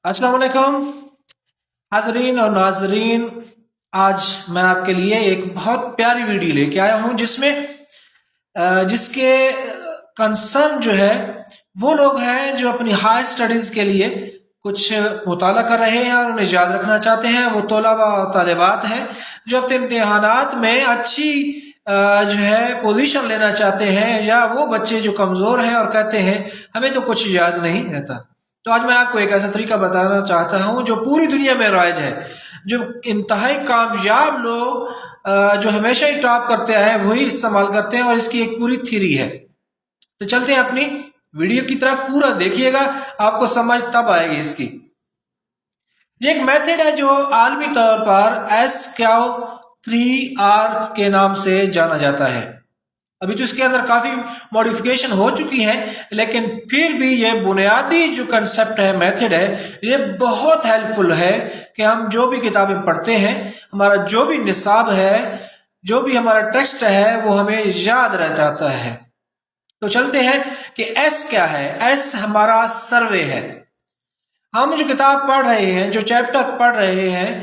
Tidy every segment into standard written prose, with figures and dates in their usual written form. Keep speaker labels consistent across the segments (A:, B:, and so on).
A: السلام علیکم حاضرین اور ناظرین. آج میں آپ کے لیے ایک بہت پیاری ویڈیو لے کے آیا ہوں جس کے کنسرن جو ہے وہ لوگ ہیں جو اپنی ہائی سٹڈیز کے لیے کچھ مطالعہ کر رہے ہیں اور انہیں یاد رکھنا چاہتے ہیں. وہ طلباء اور طالبات ہیں جو اپنے امتحانات میں اچھی جو ہے پوزیشن لینا چاہتے ہیں، یا وہ بچے جو کمزور ہیں اور کہتے ہیں ہمیں تو کچھ یاد نہیں رہتا. تو آج میں آپ کو ایک ایسا طریقہ بتانا چاہتا ہوں جو پوری دنیا میں رائج ہے، جو انتہائی کامیاب لوگ جو ہمیشہ ہی ٹاپ کرتے آئے ہیں وہی استعمال کرتے ہیں، اور اس کی ایک پوری تھیری ہے. تو چلتے ہیں اپنی ویڈیو کی طرف، پورا دیکھیے گا، آپ کو سمجھ تب آئے گی اس کی. یہ ایک میتھڈ ہے جو عالمی طور پر SQ3R کے نام سے جانا جاتا ہے. ابھی تو اس کے اندر کافی موڈیفیکیشن ہو چکی ہے، لیکن پھر بھی یہ بنیادی جو کنسپٹ ہے، میتھڈ ہے، یہ بہت ہیلپ فل ہے کہ ہم جو بھی کتابیں پڑھتے ہیں، ہمارا جو بھی نصاب ہے، جو بھی ہمارا ٹیکسٹ ہے، وہ ہمیں یاد رہ جاتا ہے. تو چلتے ہیں کہ ایس کیا ہے. ایس ہمارا سروے ہے. ہم جو کتاب پڑھ رہے ہیں، جو چیپٹر پڑھ رہے ہیں،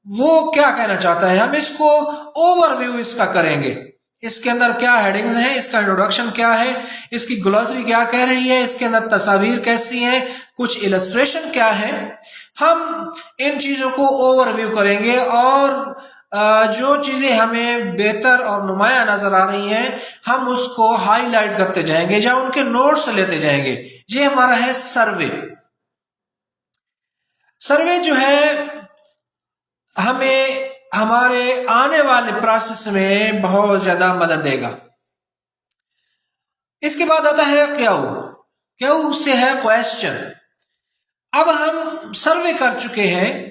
A: وہ کیا کہنا چاہتا ہے، ہم اس کو اوور ویو اس کا کریں گے. اس کے اندر کیا ہیڈنگز ہیں، اس کا انٹروڈکشن کیا ہے، اس کی گلوسری کیا کہہ رہی ہے، اس کے اندر تصاویر کیسی ہیں، کچھ السٹریشن کیا ہے. ہم ان چیزوں کو اوور ویو کریں گے، اور جو چیزیں ہمیں بہتر اور نمایاں نظر آ رہی ہیں ہم اس کو ہائی لائٹ کرتے جائیں گے یا ان کے نوٹس لیتے جائیں گے. یہ ہمارا ہے سروے. سروے جو ہے ہمیں ہمارے آنے والے پروسیس میں بہت زیادہ مدد دے گا. اس کے بعد آتا ہے کیو سے ہے کویسچن. اب ہم سروے کر چکے ہیں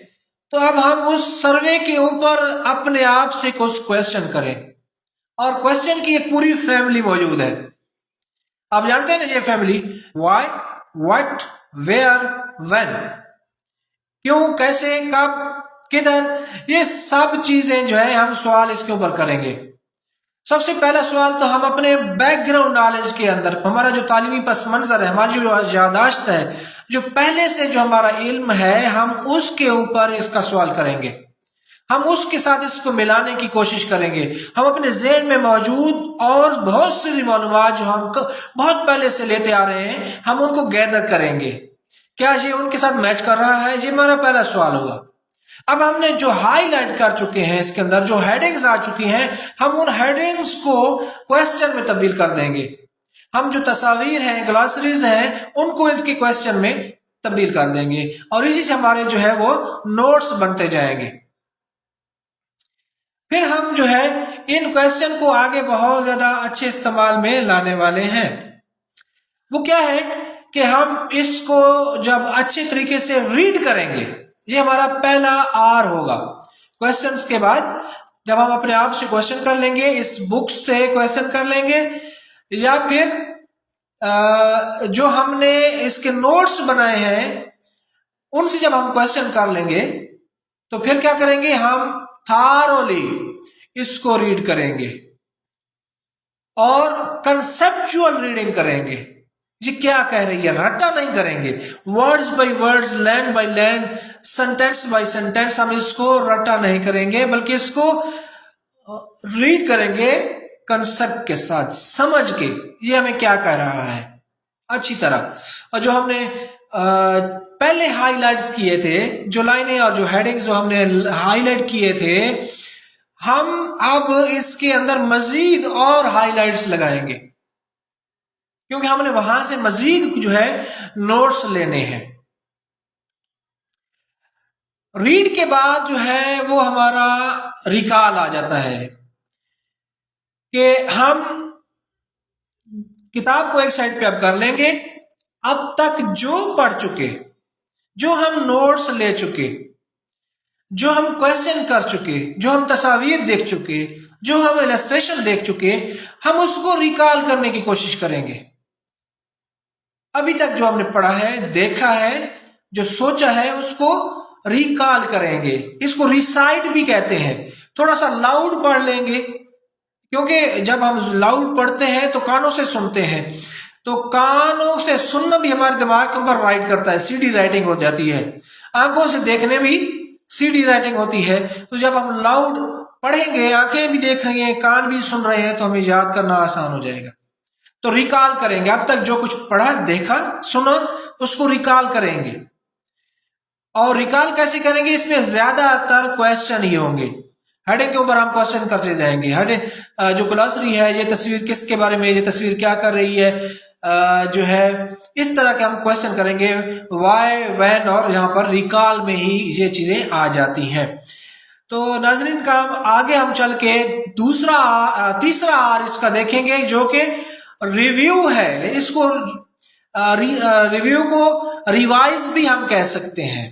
A: تو اب ہم اس سروے کے اوپر اپنے آپ سے کچھ کویسچن کریں، اور کویسچن کی ایک پوری فیملی موجود ہے. آپ جانتے ہیں نا یہ family, why, what, where, when, کیوں، کیسے، کب، کدھر، یہ سب چیزیں جو ہے ہم سوال اس کے اوپر کریں گے. سب سے پہلا سوال تو ہم اپنے بیک گراؤنڈ نالج کے اندر، ہمارا جو تعلیمی پس منظر ہے، ہماری جو یادداشت ہے، جو پہلے سے جو ہمارا علم ہے، ہم اس کے اوپر اس کا سوال کریں گے. ہم اس کے ساتھ اس کو ملانے کی کوشش کریں گے. ہم اپنے ذہن میں موجود اور بہت سی معلومات جو ہم بہت پہلے سے لیتے آ رہے ہیں، ہم ان کو گیدر کریں گے. کیا یہ ان کے ساتھ میچ کر رہا ہے؟ یہ ہمارا پہلا سوال ہوگا. اب ہم نے جو ہائی لائٹ کر چکے ہیں، اس کے اندر جو ہیڈنگز آ چکی ہیں، ہم ان ہیڈنگز کو کویسچن میں تبدیل کر دیں گے. ہم جو تصاویر ہیں، گلاسریز ہیں، ان کو اس کے کویسچن میں تبدیل کر دیں گے، اور اسی سے ہمارے جو ہے وہ نوٹس بنتے جائیں گے. پھر ہم جو ہے ان کویسچن کو آگے بہت زیادہ اچھے استعمال میں لانے والے ہیں. وہ کیا ہے کہ ہم اس کو جب اچھے طریقے سے ریڈ کریں گے، یہ ہمارا پہلا آر ہوگا. کویسچنز کے بعد جب ہم اپنے آپ سے کویسچن کر لیں گے، اس بک سے کویسچن کر لیں گے، یا پھر جو ہم نے اس کے نوٹس بنائے ہیں ان سے جب ہم کویسچن کر لیں گے، تو پھر کیا کریں گے، ہم تھارولی اس کو ریڈ کریں گے اور کنسپچول ریڈنگ کریں گے. یہ کیا کہہ رہی ہے، رٹا نہیں کریں گے. Words by words, line by line, sentence by sentence, ہم اس کو رٹا نہیں کریں گے، بلکہ اس کو ریڈ کریں گے کنسپٹ کے ساتھ، سمجھ کے یہ ہمیں کیا کہہ رہا ہے اچھی طرح. اور جو ہم نے پہلے ہائی لائٹس کیے تھے، جو لائنیں اور جو ہیڈنگز جو ہم نے ہائی لائٹ کیے تھے، ہم اب اس کے اندر مزید اور ہائی لائٹس لگائیں گے، کیونکہ ہم نے وہاں سے مزید جو ہے نوٹس لینے ہیں. ریڈ کے بعد جو ہے وہ ہمارا ریکال آ جاتا ہے کہ ہم کتاب کو ایک سائڈ پہ اب کر لیں گے. اب تک جو پڑھ چکے، جو ہم نوٹس لے چکے، جو ہم کویسچن کر چکے، جو ہم تصاویر دیکھ چکے، جو ہم السٹریشن دیکھ چکے، ہم اس کو ریکال کرنے کی کوشش کریں گے. ابھی تک جو ہم نے پڑھا ہے، دیکھا ہے، جو سوچا ہے، اس کو ریکال کریں گے. اس کو ریسائٹ بھی کہتے ہیں. تھوڑا سا لاؤڈ پڑھ لیں گے، کیونکہ جب ہم لاؤڈ پڑھتے ہیں تو کانوں سے سنتے ہیں. تو کانوں سے سننا بھی ہمارے دماغ کے اوپر رائٹ کرتا ہے، سی ڈی رائٹنگ ہو جاتی ہے. آنکھوں سے دیکھنے بھی سی ڈی رائٹنگ ہوتی ہے. تو جب ہم لاؤڈ پڑھیں گے، آنکھیں بھی دیکھ رہی ہیں، کان بھی سن رہے ہیں، تو ہمیں یاد کرنا آسان ہو جائے گا. تو ریکال کریں گے، اب تک جو کچھ پڑھا، دیکھا، سنا، اس کو ریکال کریں گے. اور ریکال کیسے کریں گے؟ اس میں زیادہ تر کویسچن ہی ہوں گے. ہیڈنگ کے اوپر ہم کویسچن کرتے جائیں گے. جو گلاسری ہے، یہ تصویر کس کے بارے میں، یہ تصویر کیا کر رہی ہے، جو ہے اس طرح کے ہم کویسچن کریں گے. وائی، وین، اور یہاں پر ریکال میں ہی یہ چیزیں آ جاتی ہیں. تو ناظرین کا آگے ہم چل کے تیسرا آر اس کا دیکھیں گے، جو کہ ریویو ہے. اس کو ریویو کو ریوائز بھی ہم کہہ سکتے ہیں.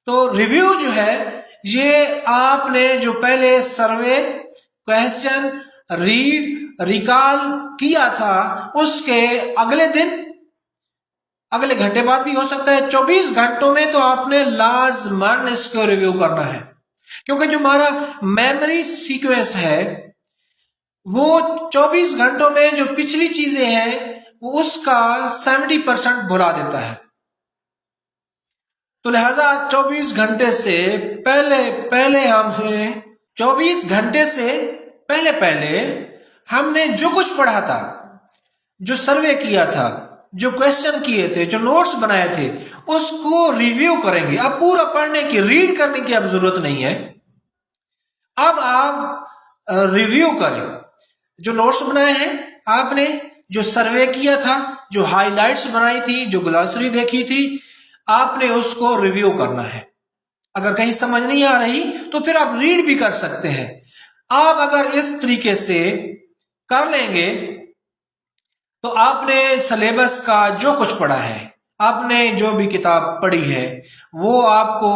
A: تو ریویو جو ہے، یہ آپ نے جو پہلے سروے، کویسچن، ریڈ، ریکال کیا تھا، اس کے اگلے دن، اگلے گھنٹے بعد بھی ہو سکتا ہے، 24 گھنٹوں میں تو آپ نے لازماً اس کو ریویو کرنا ہے. کیونکہ جو ہمارا میموری سیکوینس ہے، وہ 24 گھنٹوں میں جو پچھلی چیزیں ہیں، وہ اس کا 70% بھلا دیتا ہے. تو لہذا 24 گھنٹے سے پہلے ہم نے جو کچھ پڑھا تھا، جو سروے کیا تھا، جو کویسچن کیے تھے، جو نوٹس بنائے تھے، اس کو ریویو کریں گے. اب پورا پڑھنے کی، ریڈ کرنے کی اب ضرورت نہیں ہے. اب آپ ریویو کریں. جو نوٹس بنائے ہیں آپ نے، جو سروے کیا تھا، جو ہائی لائٹس بنائی تھی، جو گلاسری دیکھی تھی، آپ نے اس کو ریویو کرنا ہے. اگر کہیں سمجھ نہیں آ رہی تو پھر آپ ریڈ بھی کر سکتے ہیں. آپ اگر اس طریقے سے کر لیں گے تو آپ نے سلیبس کا جو کچھ پڑھا ہے، آپ نے جو بھی کتاب پڑھی ہے، وہ آپ کو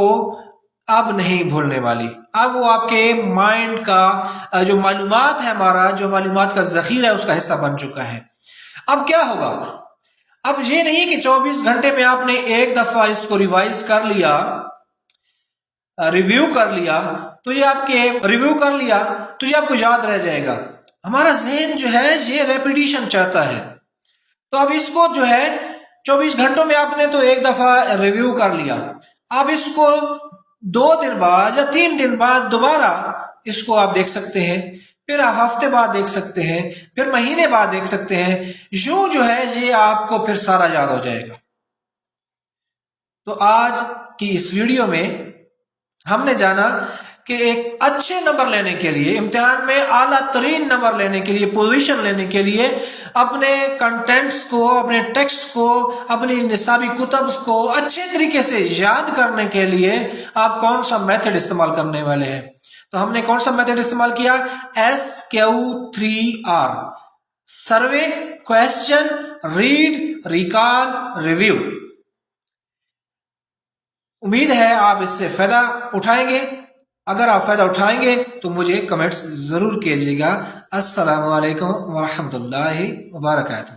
A: اب نہیں بھولنے والی. اب وہ آپ کے مائنڈ کا جو معلومات ہے، ہمارا جو معلومات کا ذخیرہ ہے، اس کا حصہ بن چکا ہے. اب کیا ہوگا؟ اب یہ نہیں کہ 24 گھنٹے میں آپ نے ایک دفعہ اس کو ریوائز کر لیا، ریویو کر لیا، تو یہ آپ کے ریویو کر لیا تو یہ آپ کو یاد رہ جائے گا. ہمارا ذہن جو ہے یہ ریپیٹیشن چاہتا ہے. تو اب اس کو جو ہے 24 گھنٹوں میں آپ نے تو ایک دفعہ ریویو کر لیا. اب اس کو 2 دن بعد یا 3 دن بعد دوبارہ اس کو آپ دیکھ سکتے ہیں، پھر ہفتے بعد دیکھ سکتے ہیں، پھر مہینے بعد دیکھ سکتے ہیں. یوں جو ہے یہ آپ کو پھر سارا یاد ہو جائے گا. تو آج کی اس ویڈیو میں ہم نے جانا کہ ایک اچھے نمبر لینے کے لیے، امتحان میں اعلیٰ ترین نمبر لینے کے لیے، پوزیشن لینے کے لیے، اپنے کنٹینٹس کو، اپنے ٹیکسٹ کو، اپنی نصابی کتب کو اچھے طریقے سے یاد کرنے کے لیے آپ کون سا میتھڈ استعمال کرنے والے ہیں. تو ہم نے کون سا میتھڈ استعمال کیا؟ SQ3R: survey, question, read, recall, review. امید ہے آپ اس سے فائدہ اٹھائیں گے. اگر آپ فائدہ اٹھائیں گے تو مجھے کمنٹس ضرور کیجیے گا. السلام علیکم ورحمۃ اللہ وبرکاتہ.